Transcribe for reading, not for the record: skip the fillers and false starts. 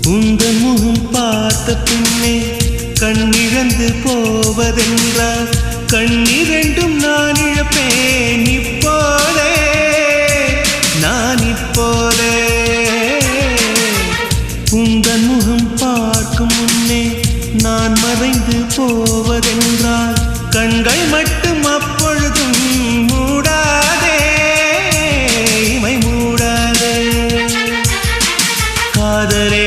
உந்தன் முகம் பார்த்த பின்னே கண்ணிழந்து போவதென்றால் கண்ணிரண்டும் நான் இழப்பேன் இப்போதே நான் இப்போதே உந்தன் முகம் பார்க்கும் முன்னே நான் மறைந்து போவதென்றால் கண்கள் மட்டும் அப்பொழுதும் மூடாதே இமை மூடாதே காதலே